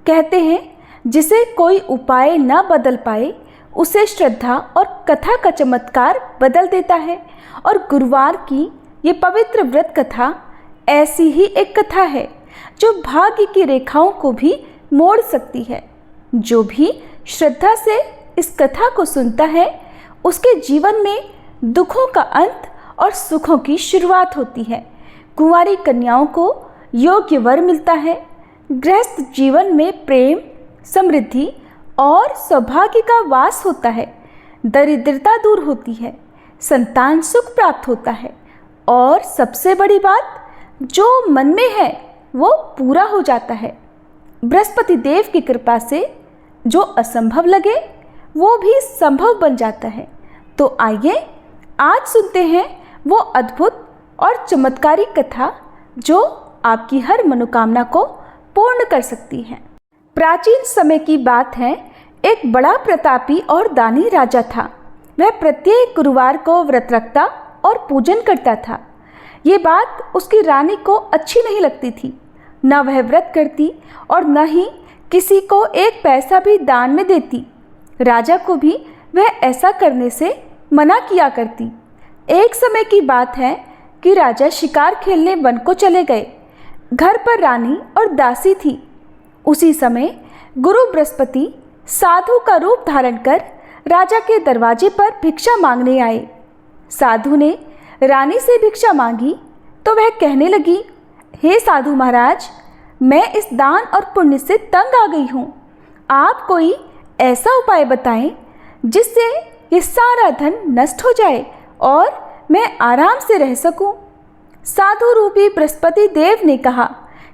कहते हैं जिसे कोई उपाय न बदल पाए उसे श्रद्धा और कथा का चमत्कार बदल देता है। और गुरुवार की ये पवित्र व्रत कथा ऐसी ही एक कथा है जो भाग्य की रेखाओं को भी मोड़ सकती है। जो भी श्रद्धा से इस कथा को सुनता है उसके जीवन में दुखों का अंत और सुखों की शुरुआत होती है। कुंवारी कन्याओं को योग्य वर मिलता है। गृहस्थ जीवन में प्रेम, समृद्धि और सौभाग्य का वास होता है। दरिद्रता दूर होती है, संतान सुख प्राप्त होता है और सबसे बड़ी बात, जो मन में है वो पूरा हो जाता है। बृहस्पति देव की कृपा से जो असंभव लगे वो भी संभव बन जाता है। तो आइए आज सुनते हैं वो अद्भुत और चमत्कारी कथा जो आपकी हर मनोकामना को पूर्ण कर सकती है। प्राचीन समय की बात है, एक बड़ा प्रतापी और दानी राजा था। वह प्रत्येक गुरुवार को व्रत रखता और पूजन करता था। ये बात उसकी रानी को अच्छी नहीं लगती थी। न वह व्रत करती और न ही किसी को एक पैसा भी दान में देती। राजा को भी वह ऐसा करने से मना किया करती। एक समय की बात है कि राजा शिकार खेलने वन को चले गए। घर पर रानी और दासी थी। उसी समय गुरु बृहस्पति साधु का रूप धारण कर राजा के दरवाजे पर भिक्षा मांगने आए। साधु ने रानी से भिक्षा मांगी तो वह कहने लगी, हे साधु महाराज, मैं इस दान और पुण्य से तंग आ गई हूँ। आप कोई ऐसा उपाय बताएं जिससे ये सारा धन नष्ट हो जाए और मैं आराम से रह सकूं। साधु रूपी बृहस्पति देव ने कहा,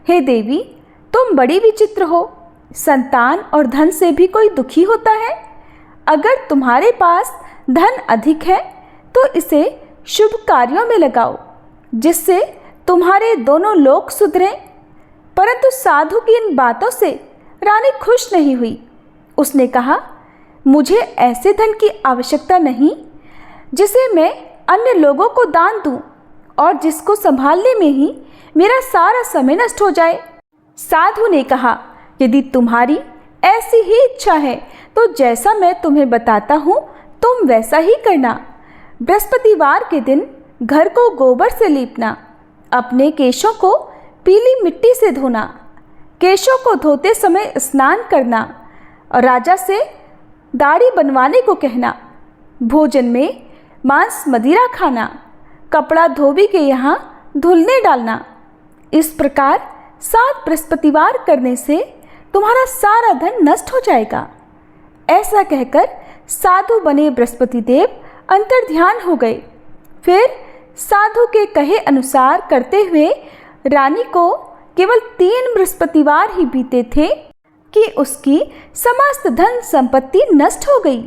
हे देवी, तुम बड़ी विचित्र हो। संतान और धन से भी कोई दुखी होता है। अगर तुम्हारे पास धन अधिक है तो इसे शुभ कार्यों में लगाओ जिससे तुम्हारे दोनों लोक सुधरें। परंतु साधु की इन बातों से रानी खुश नहीं हुई। उसने कहा, मुझे ऐसे धन की आवश्यकता नहीं जिसे मैं अन्य लोगों को दान दूं और जिसको संभालने में ही मेरा सारा समय नष्ट हो जाए। साधु ने कहा, यदि तुम्हारी ऐसी ही इच्छा है तो जैसा मैं तुम्हें बताता हूँ तुम वैसा ही करना। बृहस्पतिवार के दिन घर को गोबर से लीपना, अपने केशों को पीली मिट्टी से धोना, केशों को धोते समय स्नान करना और राजा से दाढ़ी बनवाने को कहना, भोजन में मांस मदिरा खाना, कपड़ा धोबी के यहाँ धुलने डालना। इस प्रकार 7 बृहस्पतिवार करने से तुम्हारा सारा धन नष्ट हो जाएगा। ऐसा कहकर साधु बने बृहस्पति देव अंतर्ध्यान हो गए। फिर साधु के कहे अनुसार करते हुए रानी को केवल 3 बृहस्पतिवार ही बीते थे कि उसकी समस्त धन संपत्ति नष्ट हो गई।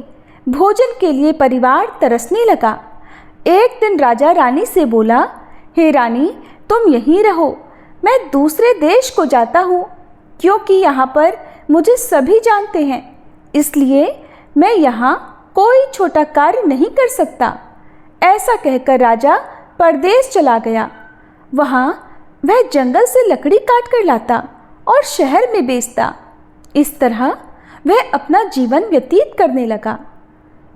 भोजन के लिए परिवार तरसने लगा। एक दिन राजा रानी से बोला, हे रानी, तुम यहीं रहो, मैं दूसरे देश को जाता हूँ, क्योंकि यहाँ पर मुझे सभी जानते हैं, इसलिए मैं यहाँ कोई छोटा कार्य नहीं कर सकता। ऐसा कहकर राजा परदेश चला गया। वहाँ वह जंगल से लकड़ी काट कर लाता और शहर में बेचता। इस तरह वह अपना जीवन व्यतीत करने लगा।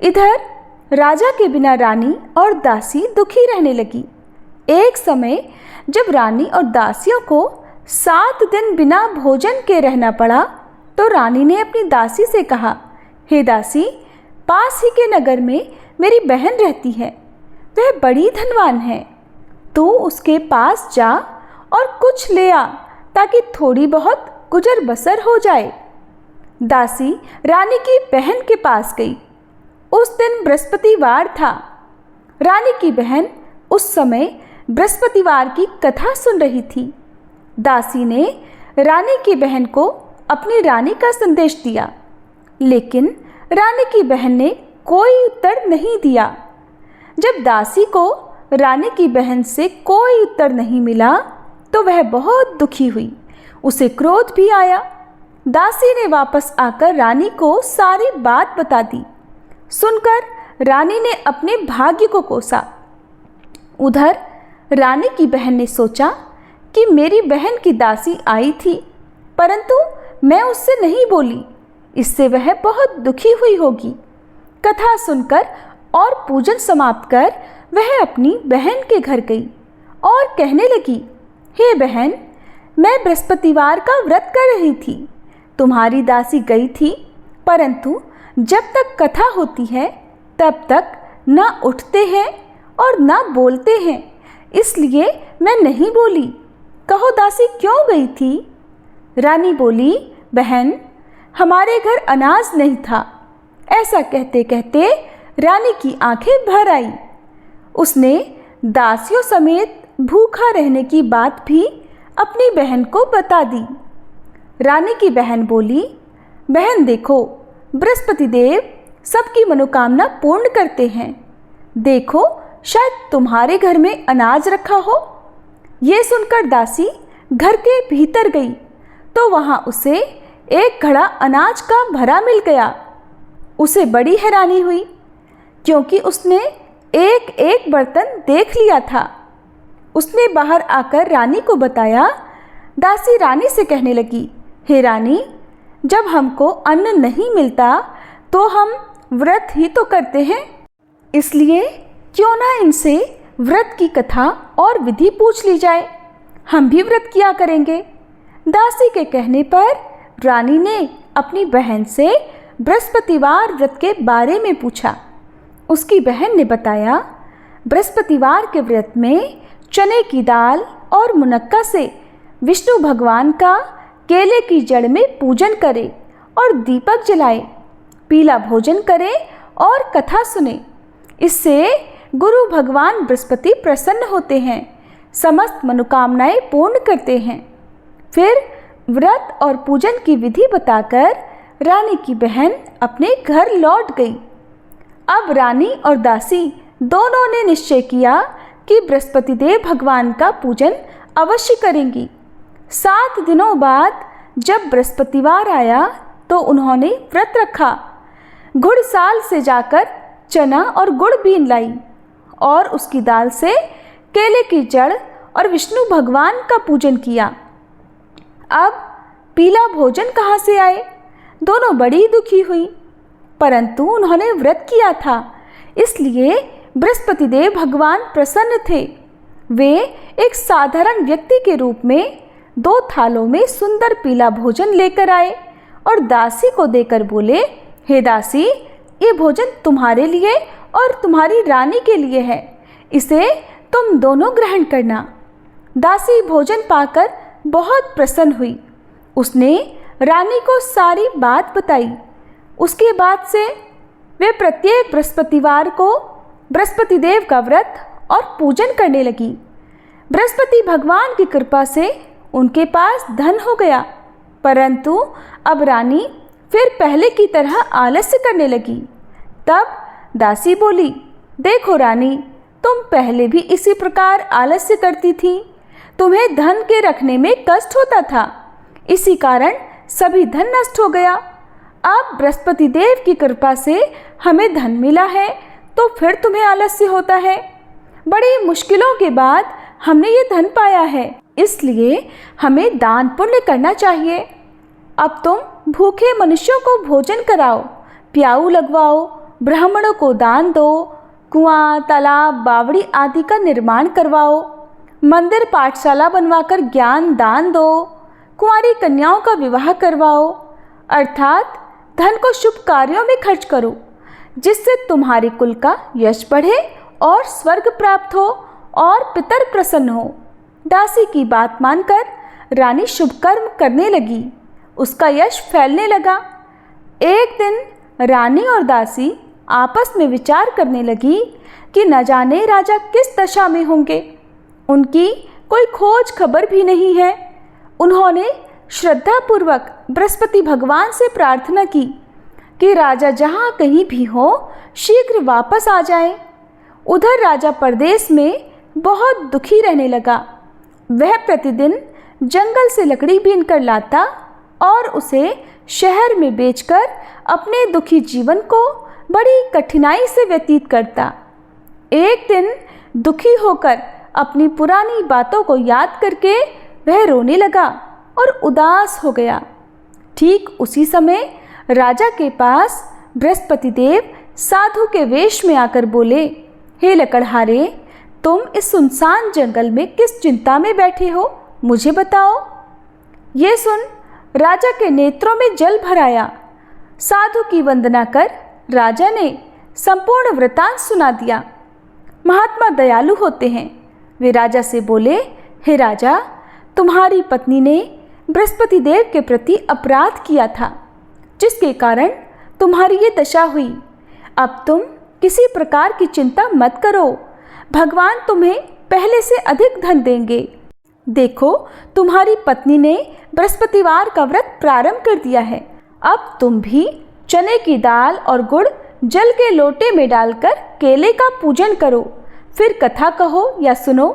इधर राजा के बिना रानी और दासी दुखी रहने लगी। एक समय जब रानी और दासियों को 7 दिन बिना भोजन के रहना पड़ा तो रानी ने अपनी दासी से कहा, हे दासी, पास ही के नगर में मेरी बहन रहती है, वह बड़ी धनवान है। तू उसके पास जा और कुछ ले आ ताकि थोड़ी बहुत गुजर बसर हो जाए। दासी रानी की बहन के पास गई। उस दिन बृहस्पतिवार था। रानी की बहन उस समय बृहस्पतिवार की कथा सुन रही थी। दासी ने रानी की बहन को अपनी रानी का संदेश दिया, लेकिन रानी की बहन ने कोई उत्तर नहीं दिया। जब दासी को रानी की बहन से कोई उत्तर नहीं मिला तो वह बहुत दुखी हुई। उसे क्रोध भी आया। दासी ने वापस आकर रानी को सारी बात बता दी। सुनकर रानी ने अपने भाग्य को कोसा। उधर रानी की बहन ने सोचा कि मेरी बहन की दासी आई थी, परंतु मैं उससे नहीं बोली, इससे वह बहुत दुखी हुई होगी। कथा सुनकर और पूजन समाप्त कर वह अपनी बहन के घर गई और कहने लगी, हे बहन, मैं बृहस्पतिवार का व्रत कर रही थी। तुम्हारी दासी गई थी, परंतु जब तक कथा होती है तब तक न उठते हैं और न बोलते हैं, इसलिए मैं नहीं बोली। कहो दासी क्यों गई थी? रानी बोली, बहन, हमारे घर अनाज नहीं था। ऐसा कहते कहते रानी की आंखें भर आई। उसने दासियों समेत भूखा रहने की बात भी अपनी बहन को बता दी। रानी की बहन बोली, बहन देखो, बृहस्पति देव सबकी मनोकामना पूर्ण करते हैं। देखो, शायद तुम्हारे घर में अनाज रखा हो। ये सुनकर दासी घर के भीतर गई तो वहाँ उसे एक घड़ा अनाज का भरा मिल गया। उसे बड़ी हैरानी हुई, क्योंकि उसने एक एक बर्तन देख लिया था। उसने बाहर आकर रानी को बताया। दासी रानी से कहने लगी, हे रानी, जब हमको अन्न नहीं मिलता तो हम व्रत ही तो करते हैं, इसलिए क्यों ना इनसे व्रत की कथा और विधि पूछ ली जाए, हम भी व्रत किया करेंगे। दासी के कहने पर रानी ने अपनी बहन से बृहस्पतिवार व्रत के बारे में पूछा। उसकी बहन ने बताया, बृहस्पतिवार के व्रत में चने की दाल और मुनक्का से विष्णु भगवान का केले की जड़ में पूजन करें और दीपक जलाएं, पीला भोजन करें और कथा सुने। इससे गुरु भगवान बृहस्पति प्रसन्न होते हैं, समस्त मनोकामनाएं पूर्ण करते हैं। फिर व्रत और पूजन की विधि बताकर रानी की बहन अपने घर लौट गई। अब रानी और दासी दोनों ने निश्चय किया कि बृहस्पति देव भगवान का पूजन अवश्य करेंगी। 7 दिनों बाद जब बृहस्पतिवार आया तो उन्होंने व्रत रखा। घुड़साल से जाकर चना और गुड़ बीन लाई और उसकी दाल से केले की जड़ और विष्णु भगवान का पूजन किया। अब पीला भोजन कहाँ से आए? दोनों बड़ी दुखी हुई, परंतु उन्होंने व्रत किया था, इसलिए बृहस्पति देव भगवान प्रसन्न थे। वे एक साधारण व्यक्ति के रूप में 2 थालों में सुंदर पीला भोजन लेकर आए और दासी को देकर बोले, हे दासी, ये भोजन तुम्हारे लिए और तुम्हारी रानी के लिए है, इसे तुम दोनों ग्रहण करना। दासी भोजन पाकर बहुत प्रसन्न हुई। उसने रानी को सारी बात बताई। उसके बाद से वे प्रत्येक बृहस्पतिवार को बृहस्पति देव का व्रत और पूजन करने लगी। बृहस्पति भगवान की कृपा से उनके पास धन हो गया, परंतु अब रानी फिर पहले की तरह आलस्य करने लगी। तब दासी बोली, देखो रानी, तुम पहले भी इसी प्रकार आलस्य करती थी। तुम्हें धन के रखने में कष्ट होता था, इसी कारण सभी धन नष्ट हो गया। अब बृहस्पति देव की कृपा से हमें धन मिला है तो फिर तुम्हें आलस्य होता है। बड़ी मुश्किलों के बाद हमने ये धन पाया है, इसलिए हमें दान पुण्य करना चाहिए। अब तुम भूखे मनुष्यों को भोजन कराओ, प्याऊ लगवाओ, ब्राह्मणों को दान दो, कुआं, तालाब, बावड़ी आदि का निर्माण करवाओ, मंदिर पाठशाला बनवाकर ज्ञान दान दो, कुंवारी कन्याओं का विवाह करवाओ, अर्थात धन को शुभ कार्यों में खर्च करो, जिससे तुम्हारे कुल का यश बढ़े और स्वर्ग प्राप्त हो और पितर प्रसन्न हो। दासी की बात मानकर रानी शुभ कर्म करने लगी। उसका यश फैलने लगा। एक दिन रानी और दासी आपस में विचार करने लगी कि न जाने राजा किस दशा में होंगे। उनकी कोई खोज खबर भी नहीं है। उन्होंने श्रद्धापूर्वक बृहस्पति भगवान से प्रार्थना की कि राजा जहाँ कहीं भी हो शीघ्र वापस आ जाए। उधर राजा परदेश में बहुत दुखी रहने लगा। वह प्रतिदिन जंगल से लकड़ी बीन कर लाता और उसे शहर में बेचकर अपने दुखी जीवन को बड़ी कठिनाई से व्यतीत करता। एक दिन दुखी होकर अपनी पुरानी बातों को याद करके वह रोने लगा और उदास हो गया। ठीक उसी समय राजा के पास बृहस्पति देव साधु के वेश में आकर बोले, हे लकड़हारे, तुम इस सुनसान जंगल में किस चिंता में बैठे हो, मुझे बताओ। ये सुन राजा के नेत्रों में जल भर आया। साधु की वंदना कर राजा ने संपूर्ण वृतांत सुना दिया। महात्मा दयालु होते हैं। वे राजा से बोले, हे राजा, तुम्हारी पत्नी ने बृहस्पति देव के प्रति अपराध किया था, जिसके कारण तुम्हारी ये दशा हुई। अब तुम किसी प्रकार की चिंता मत करो, भगवान तुम्हें पहले से अधिक धन देंगे। देखो, तुम्हारी पत्नी ने बृहस्पतिवार का व्रत प्रारंभ कर दिया है। अब तुम भी चने की दाल और गुड़ जल के लोटे में डालकर केले का पूजन करो, फिर कथा कहो या सुनो।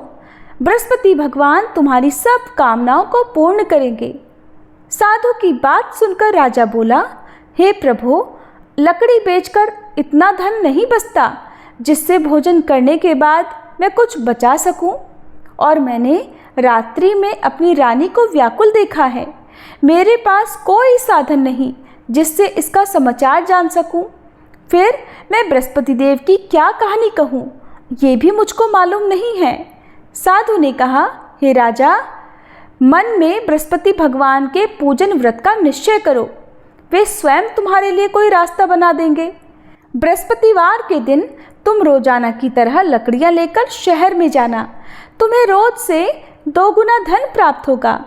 बृहस्पति भगवान तुम्हारी सब कामनाओं को पूर्ण करेंगे। साधु की बात सुनकर राजा बोला, हे प्रभु, लकड़ी बेचकर इतना धन नहीं बचता जिससे भोजन करने के बाद मैं कुछ बचा सकूं, और मैंने रात्रि में अपनी रानी को व्याकुल देखा है। मेरे पास कोई साधन नहीं जिससे इसका समाचार जान सकूं। फिर मैं बृहस्पति देव की क्या कहानी कहूं, ये भी मुझको मालूम नहीं है। साधु ने कहा, हे राजा, मन में बृहस्पति भगवान के पूजन व्रत का निश्चय करो, वे स्वयं तुम्हारे लिए कोई रास्ता बना देंगे। बृहस्पतिवार के दिन तुम रोजाना की तरह लकड़ियां लेकर शहर में जाना। तुम्हें रोज से 2 गुना धन प्राप्त होगा,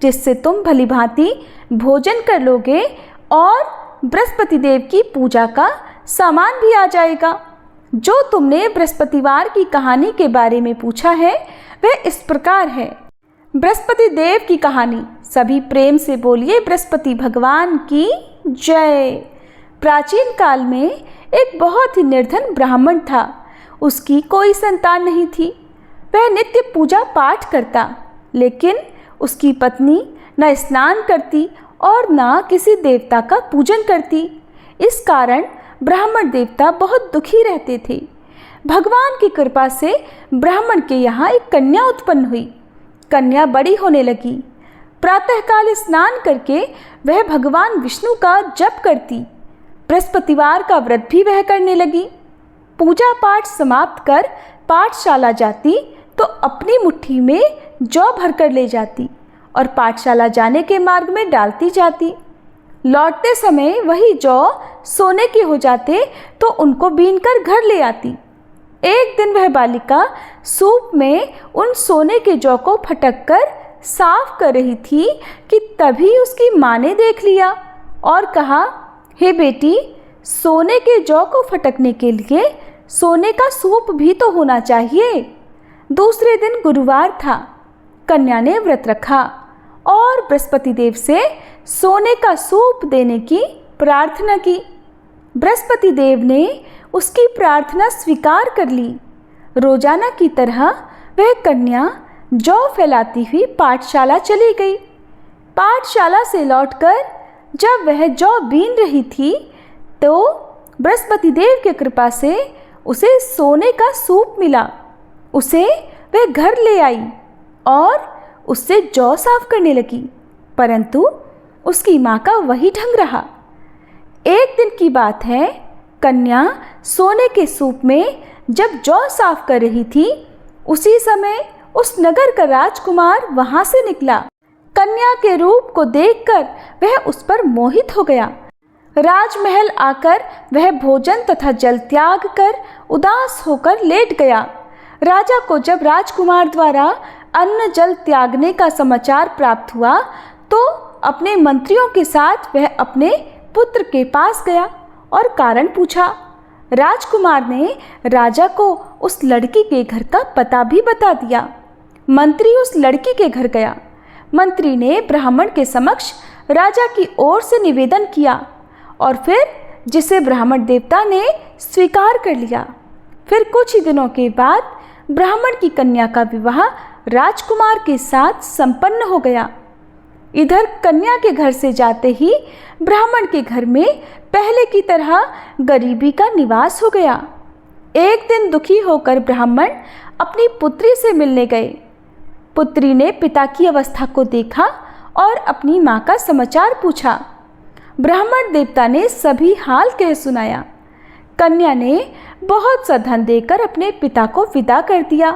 जिससे तुम भलीभांति भोजन कर लोगे और बृहस्पति देव की पूजा का सामान भी आ जाएगा। जो तुमने बृहस्पतिवार की कहानी के बारे में पूछा है, वह इस प्रकार है। बृहस्पति देव की कहानी। सभी प्रेम से बोलिए, बृहस्पति भगवान की जय। प्राचीन काल में एक बहुत ही निर्धन ब्राह्मण था। उसकी कोई संतान नहीं थी। वह नित्य पूजा पाठ करता, लेकिन उसकी पत्नी न स्नान करती और न किसी देवता का पूजन करती। इस कारण ब्राह्मण देवता बहुत दुखी रहते थे। भगवान की कृपा से ब्राह्मण के यहाँ एक कन्या उत्पन्न हुई। कन्या बड़ी होने लगी। प्रातःकाल स्नान करके वह भगवान विष्णु का जप करती। बृहस्पतिवार का व्रत भी वह करने लगी। पूजा पाठ समाप्त कर पाठशाला जाती तो अपनी मुट्ठी में जौ भरकर ले जाती और पाठशाला जाने के मार्ग में डालती जाती। लौटते समय वही जौ सोने के हो जाते तो उनको बीनकर घर ले आती। एक दिन वह बालिका सूप में उन सोने के जौ को फटक कर साफ कर रही थी कि तभी उसकी माँ ने देख लिया और कहा, हे बेटी, सोने के जौ को फटकने के लिए सोने का सूप भी तो होना चाहिए। दूसरे दिन गुरुवार था। कन्या ने व्रत रखा और बृहस्पति देव से सोने का सूप देने की प्रार्थना की। बृहस्पति देव ने उसकी प्रार्थना स्वीकार कर ली। रोजाना की तरह वह कन्या जौ फैलाती हुई पाठशाला चली गई। पाठशाला से लौटकर जब वह जौ बीन रही थी तो बृहस्पति देव की कृपा से उसे सोने का सूप मिला। उसे वह घर ले आई और उससे जौ साफ करने लगी, परंतु उसकी माँ का वही ढंग रहा। एक दिन की बात है, कन्या सोने के सूप में जब जौ साफ कर रही थी, उसी समय उस नगर का राजकुमार वहां से निकला। कन्या के रूप को देखकर वह उस पर मोहित हो गया। राजमहल आकर वह भोजन तथा जल त्याग कर उदास होकर लेट गया। राजा को जब राजकुमार द्वारा अन्न जल त्यागने का समाचार प्राप्त हुआ तो अपने मंत्रियों के साथ वह अपने पुत्र के पास गया और कारण पूछा। राजकुमार ने राजा को उस लड़की के घर का पता भी बता दिया। मंत्री उस लड़की के घर गया। मंत्री ने ब्राह्मण के समक्ष राजा की ओर से निवेदन किया और फिर जिसे ब्राह्मण देवता ने स्वीकार कर लिया। फिर कुछ ही दिनों के बाद ब्राह्मण की कन्या का विवाह राजकुमार के साथ संपन्न हो गया। इधर कन्या के घर से जाते ही ब्राह्मण के घर में पहले की तरह गरीबी का निवास हो गया। एक दिन दुखी होकर ब्राह्मण अपनी पुत्री से मिलने गए। पुत्री ने पिता की अवस्था को देखा और अपनी माँ का समाचार पूछा। ब्राह्मण देवता ने सभी हाल कह सुनाया। कन्या ने बहुत सा धन देकर अपने पिता को विदा कर दिया,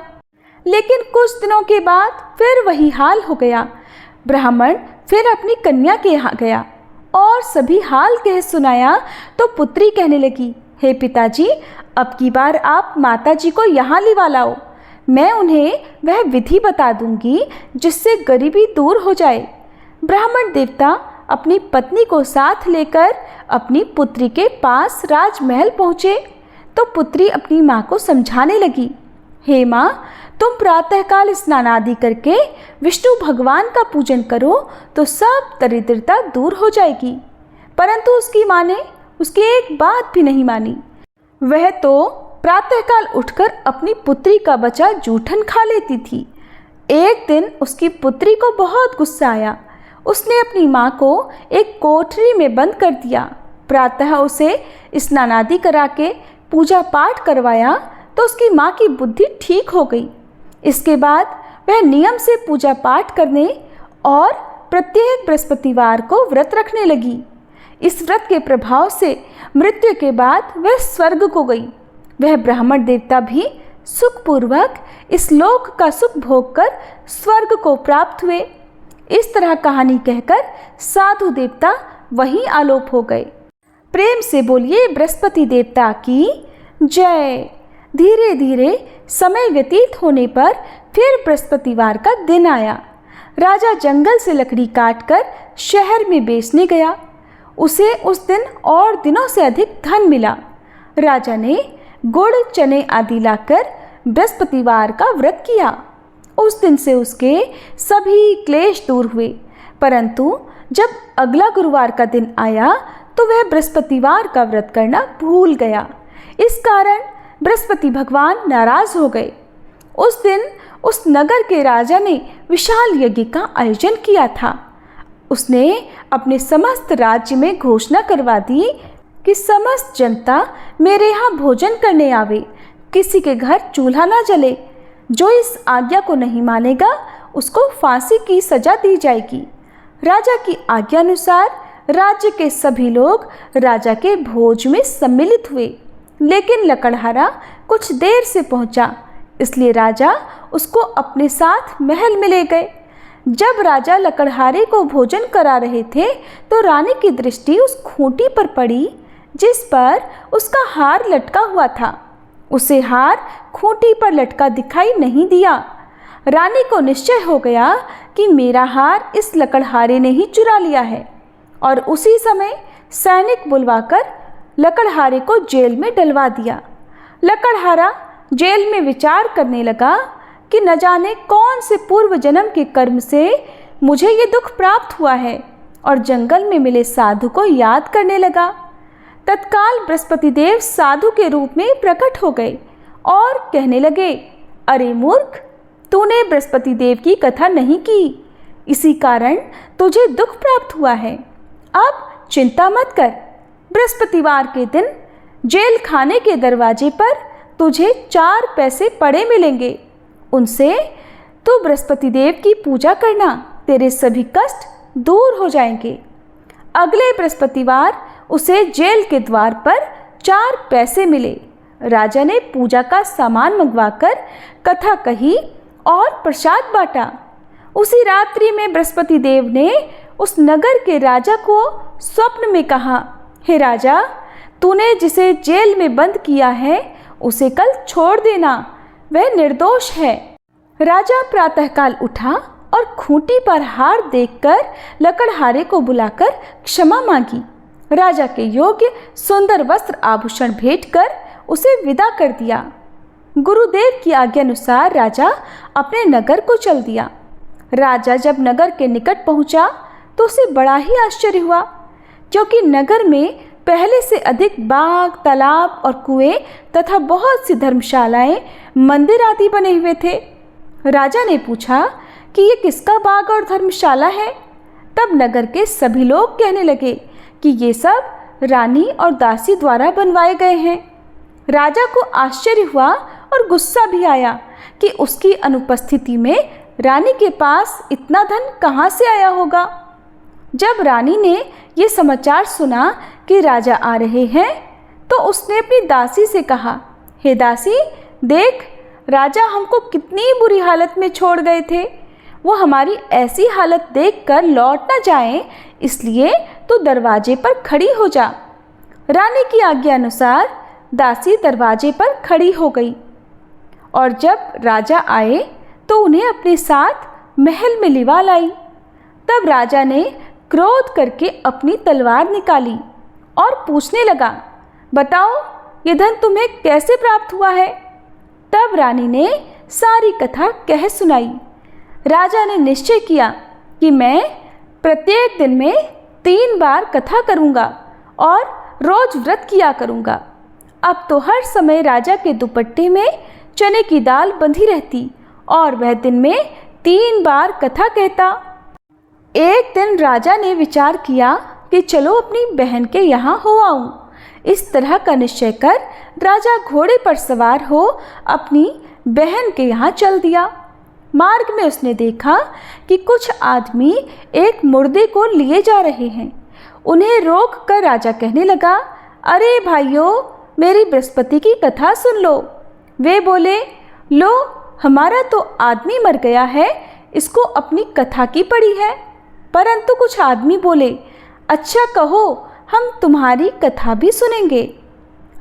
लेकिन कुछ दिनों के बाद फिर वही हाल हो गया। ब्राह्मण फिर अपनी कन्या के यहाँ गया और सभी हाल कह सुनाया तो पुत्री कहने लगी, हे पिताजी, अब की बार आप माताजी को यहाँ लिवा लाओ। मैं उन्हें वह विधि बता दूंगी जिससे गरीबी दूर हो जाए। ब्राह्मण देवता अपनी पत्नी को साथ लेकर अपनी पुत्री के पास राजमहल पहुँचे तो पुत्री अपनी माँ को समझाने लगी, हे माँ, तुम प्रातःकाल स्नान आदि करके विष्णु भगवान का पूजन करो तो सब दरिद्रता दूर हो जाएगी। परंतु उसकी माँ ने उसकी एक बात भी नहीं मानी। वह तो प्रातःकाल उठकर अपनी पुत्री का बचा जूठन खा लेती थी। एक दिन उसकी पुत्री को बहुत गुस्सा आया। उसने अपनी माँ को एक कोठरी में बंद कर दिया। प्रातः उसे स्नान आदि करा के पूजा पाठ करवाया तो उसकी माँ की बुद्धि ठीक हो गई। इसके बाद वह नियम से पूजा पाठ करने और प्रत्येक बृहस्पतिवार को व्रत रखने लगी। इस व्रत के प्रभाव से मृत्यु के बाद वह स्वर्ग को गई। वह ब्राह्मण देवता भी सुखपूर्वक इस लोक का सुख भोग कर स्वर्ग को प्राप्त हुए। इस तरह कहानी कहकर साधु देवता वहीं आलोप हो गए। प्रेम से बोलिए बृहस्पति देवता की जय। धीरे धीरे समय व्यतीत होने पर फिर बृहस्पतिवार का दिन आया। राजा जंगल से लकड़ी काटकर शहर में बेचने गया। उसे उस दिन और दिनों से अधिक धन मिला। राजा ने गुड़, चने आदि लाकर बृहस्पतिवार का व्रत किया। उस दिन से उसके सभी क्लेश दूर हुए। परंतु जब अगला गुरुवार का दिन आया तो वह बृहस्पतिवार का व्रत करना भूल गया। इस कारण बृहस्पति भगवान नाराज हो गए। उस दिन उस नगर के राजा ने विशाल यज्ञ का आयोजन किया था। उसने अपने समस्त राज्य में घोषणा करवा दी कि समस्त जनता मेरे यहाँ भोजन करने आवे, किसी के घर चूल्हा ना जले। जो इस आज्ञा को नहीं मानेगा उसको फांसी की सजा दी जाएगी। राजा की आज्ञा अनुसार राज्य के सभी लोग राजा के भोज में सम्मिलित हुए, लेकिन लकड़हारा कुछ देर से पहुंचा, इसलिए राजा उसको अपने साथ महल में ले गए। जब राजा लकड़हारे को भोजन करा रहे थे तो रानी की दृष्टि उस खूंटी पर पड़ी जिस पर उसका हार लटका हुआ था। उसे हार खूंटी पर लटका दिखाई नहीं दिया। रानी को निश्चय हो गया कि मेरा हार इस लकड़हारे ने ही चुरा लिया है, और उसी समय सैनिक बुलवाकर लकड़हारे को जेल में डलवा दिया। लकड़हारा जेल में विचार करने लगा कि न जाने कौन से पूर्व जन्म के कर्म से मुझे ये दुख प्राप्त हुआ है, और जंगल में मिले साधु को याद करने लगा। तत्काल बृहस्पति देव साधु के रूप में प्रकट हो गए और कहने लगे, अरे मूर्ख, तूने बृहस्पति देव की कथा नहीं की, इसी कारण तुझे दुख प्राप्त हुआ है। अब चिंता मत कर। बृहस्पतिवार के दिन जेल खाने के दरवाजे पर तुझे 4 पैसे पड़े मिलेंगे। उनसे तू बृहस्पति देव की पूजा करना, तेरे सभी कष्ट दूर हो जाएंगे। अगले बृहस्पतिवार उसे जेल के द्वार पर 4 पैसे मिले। राजा ने पूजा का सामान मंगवाकर कथा कही और प्रसाद बांटा। उसी रात्रि में बृहस्पति देव ने उस नगर के राजा को स्वप्न में कहा, हे राजा, तूने जिसे जेल में बंद किया है उसे कल छोड़ देना, वह निर्दोष है। राजा प्रातःकाल उठा और खूंटी पर हार देखकर लकड़हारे को बुलाकर क्षमा मांगी। राजा के योग्य सुंदर वस्त्र आभूषण भेंट कर उसे विदा कर दिया। गुरुदेव की आज्ञा अनुसार राजा अपने नगर को चल दिया। राजा जब नगर के निकट पहुंचा तो उसे बड़ा ही आश्चर्य हुआ, क्योंकि नगर में पहले से अधिक बाग, तालाब और कुएं तथा बहुत सी धर्मशालाएं, मंदिर आदि बने हुए थे। राजा ने पूछा कि ये किसका बाग और धर्मशाला है? तब नगर के सभी लोग कहने लगे कि ये सब रानी और दासी द्वारा बनवाए गए हैं। राजा को आश्चर्य हुआ और गुस्सा भी आया कि उसकी अनुपस्थिति में रानी के पास इतना धन कहाँ से आया होगा। जब रानी ने ये समाचार सुना कि राजा आ रहे हैं तो उसने अपनी दासी से कहा, हे दासी, देख, राजा हमको कितनी बुरी हालत में छोड़ गए थे। वो हमारी ऐसी हालत देखकर लौट न जाएं, इसलिए तू दरवाजे पर खड़ी हो जा। रानी की आज्ञा अनुसार दासी दरवाजे पर खड़ी हो गई और जब राजा आए तो उन्हें अपने साथ महल में लिवा लाई। तब राजा ने क्रोध करके अपनी तलवार निकाली और पूछने लगा, बताओ, ये धन तुम्हें कैसे प्राप्त हुआ है? तब रानी ने सारी कथा कह सुनाई। राजा ने निश्चय किया कि मैं प्रत्येक दिन में 3 बार कथा करूँगा और रोज व्रत किया करूँगा। अब तो हर समय राजा के दुपट्टे में चने की दाल बंधी रहती और वह दिन में 3 बार कथा कहता। एक दिन राजा ने विचार किया कि चलो अपनी बहन के यहाँ हो आऊं। इस तरह का निश्चय कर राजा घोड़े पर सवार हो अपनी बहन के यहाँ चल दिया। मार्ग में उसने देखा कि कुछ आदमी एक मुर्दे को लिए जा रहे हैं। उन्हें रोक कर राजा कहने लगा, अरे भाइयों, मेरी बृहस्पति की कथा सुन लो। वे बोले, लो, हमारा तो आदमी मर गया है, इसको अपनी कथा की पड़ी है। परंतु कुछ आदमी बोले, अच्छा कहो, हम तुम्हारी कथा भी सुनेंगे।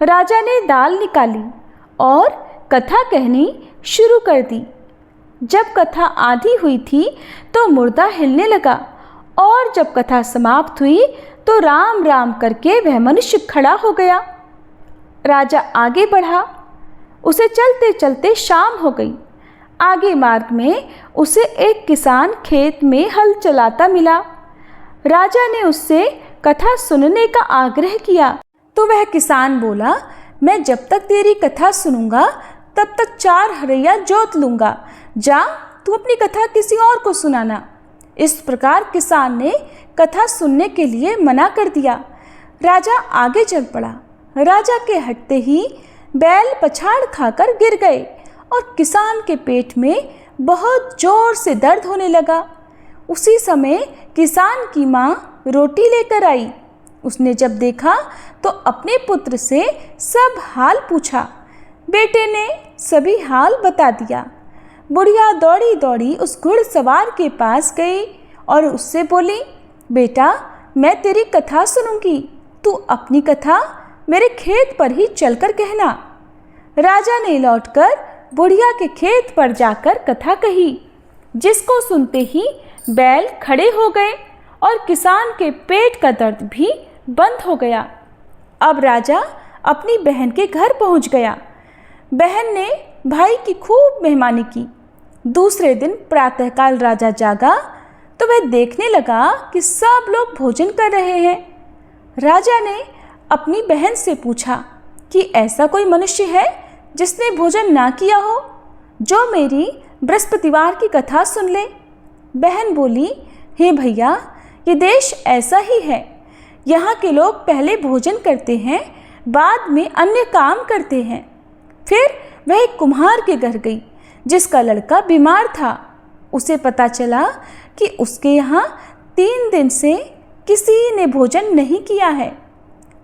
राजा ने दाल निकाली और कथा कहनी शुरू कर दी। जब कथा आधी हुई थी तो मुर्दा हिलने लगा और जब कथा समाप्त हुई तो राम राम करके वह मनुष्य खड़ा हो गया। राजा आगे बढ़ा। उसे चलते चलते शाम हो गई। आगे मार्ग में उसे एक किसान खेत में हल चलाता मिला। राजा ने उससे कथा सुनने का आग्रह किया तो वह किसान बोला, मैं जब तक तेरी कथा सुनूंगा तब तक 4 हरैया जोत लूँगा। जा, तू अपनी कथा किसी और को सुनाना। इस प्रकार किसान ने कथा सुनने के लिए मना कर दिया। राजा आगे चल पड़ा। राजा के हटते ही बैल पछाड़ खाकर गिर गए और किसान के पेट में बहुत जोर से दर्द होने लगा। उसी समय किसान की माँ रोटी लेकर आई। उसने जब देखा तो अपने पुत्र से सब हाल पूछा। बेटे ने सभी हाल बता दिया। बुढ़िया दौड़ी दौड़ी उस घुड़सवार के पास गई और उससे बोली, बेटा, मैं तेरी कथा सुनूंगी, तू अपनी कथा मेरे खेत पर ही चलकर कहना। राजा ने लौटकर बुढ़िया के खेत पर जाकर कथा कही, जिसको सुनते ही बैल खड़े हो गए और किसान के पेट का दर्द भी बंद हो गया। अब राजा अपनी बहन के घर पहुंच गया। बहन ने भाई की खूब मेहमानी की। दूसरे दिन प्रातःकाल राजा जागा तो वह देखने लगा कि सब लोग भोजन कर रहे हैं। राजा ने अपनी बहन से पूछा कि ऐसा कोई मनुष्य है जिसने भोजन ना किया हो, जो मेरी बृहस्पतिवार की कथा सुन ले। बहन बोली, हे भैया, ये देश ऐसा ही है। यहाँ के लोग पहले भोजन करते हैं, बाद में अन्य काम करते हैं। फिर वह एक कुम्हार के घर गई जिसका लड़का बीमार था। उसे पता चला कि उसके यहाँ 3 दिन से किसी ने भोजन नहीं किया है।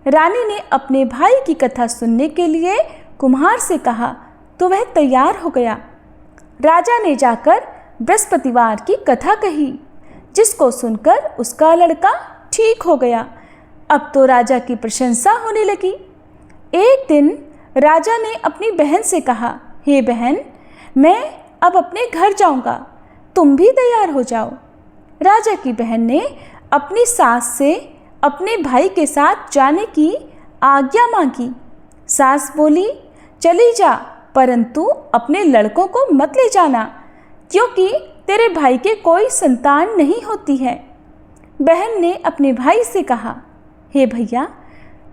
रानी ने अपने भाई की कथा सुनने के लिए कुम्हार से कहा तो वह तैयार हो गया। राजा ने जाकर बृहस्पतिवार की कथा कही, जिसको सुनकर उसका लड़का ठीक हो गया। अब तो राजा की प्रशंसा होने लगी। एक दिन राजा ने अपनी बहन से कहा, हे बहन, मैं अब अपने घर जाऊंगा, तुम भी तैयार हो जाओ। राजा की बहन ने अपनी सास से अपने भाई के साथ जाने की आज्ञा मांगी। सास बोली, चली जा, परंतु अपने लड़कों को मत ले जाना, क्योंकि तेरे भाई के कोई संतान नहीं होती है। बहन ने अपने भाई से कहा, हे भैया,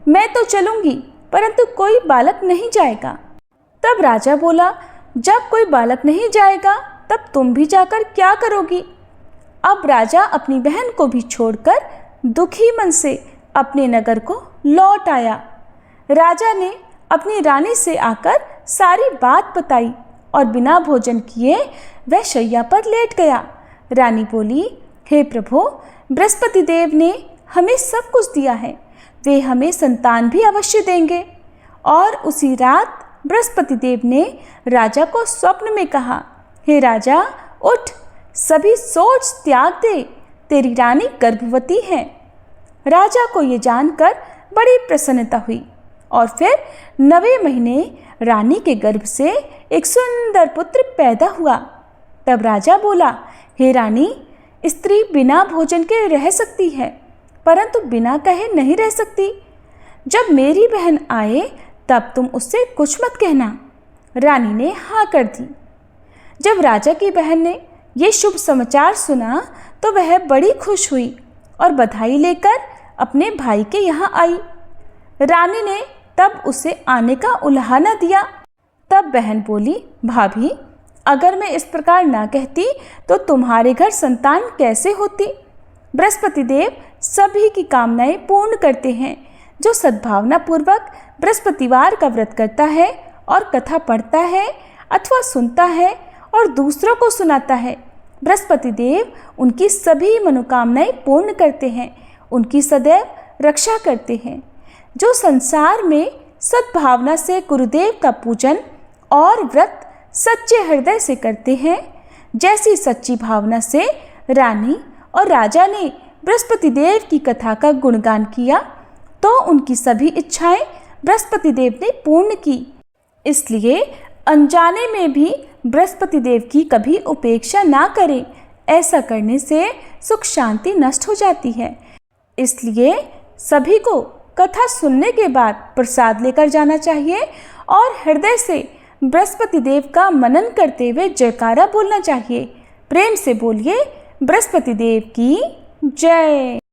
मैं तो चलूँगी, परंतु कोई बालक नहीं जाएगा। तब राजा बोला, जब कोई बालक नहीं जाएगा तब तुम भी जाकर क्या करोगी? अब राजा अपनी बहन को भी छोड़कर दुखी मन से अपने नगर को लौट आया। राजा ने अपनी रानी से आकर सारी बात बताई और बिना भोजन किए वह शैया पर लेट गया। रानी बोली, हे प्रभु, बृहस्पति देव ने हमें सब कुछ दिया है, वे हमें संतान भी अवश्य देंगे। और उसी रात बृहस्पति देव ने राजा को स्वप्न में कहा, हे राजा उठ, सभी सोच त्याग दे, तेरी रानी गर्भवती है। राजा को ये जानकर बड़ी प्रसन्नता हुई और फिर 9वें महीने रानी के गर्भ से एक सुंदर पुत्र पैदा हुआ। तब राजा बोला, हे रानी, स्त्री बिना भोजन के रह सकती है, परंतु बिना कहे नहीं रह सकती। जब मेरी बहन आए तब तुम उससे कुछ मत कहना। रानी ने हाँ कर दी। जब राजा की बहन ने ये शुभ समाचार सुना तो वह बड़ी खुश हुई और बधाई लेकर अपने भाई के यहाँ आई। रानी ने तब उसे आने का उलाहना दिया। तब बहन बोली, भाभी, अगर मैं इस प्रकार ना कहती तो तुम्हारे घर संतान कैसे होती। बृहस्पति देव सभी की कामनाएं पूर्ण करते हैं। जो सद्भावना पूर्वक बृहस्पतिवार का व्रत करता है और कथा पढ़ता है अथवा सुनता है और दूसरों को सुनाता है, बृहस्पति देव उनकी सभी मनोकामनाएं पूर्ण करते हैं, उनकी सदैव रक्षा करते हैं। जो संसार में सद्भावना से गुरुदेव का पूजन और व्रत सच्चे हृदय से करते हैं, जैसी सच्ची भावना से रानी और राजा ने बृहस्पति देव की कथा का गुणगान किया, तो उनकी सभी इच्छाएं बृहस्पति देव ने पूर्ण की। इसलिए अनजाने में भी बृहस्पति देव की कभी उपेक्षा ना करें। ऐसा करने से सुख शांति नष्ट हो जाती है। इसलिए सभी को कथा सुनने के बाद प्रसाद लेकर जाना चाहिए और हृदय से बृहस्पति देव का मनन करते हुए जयकारा बोलना चाहिए। प्रेम से बोलिए, बृहस्पति देव की जय।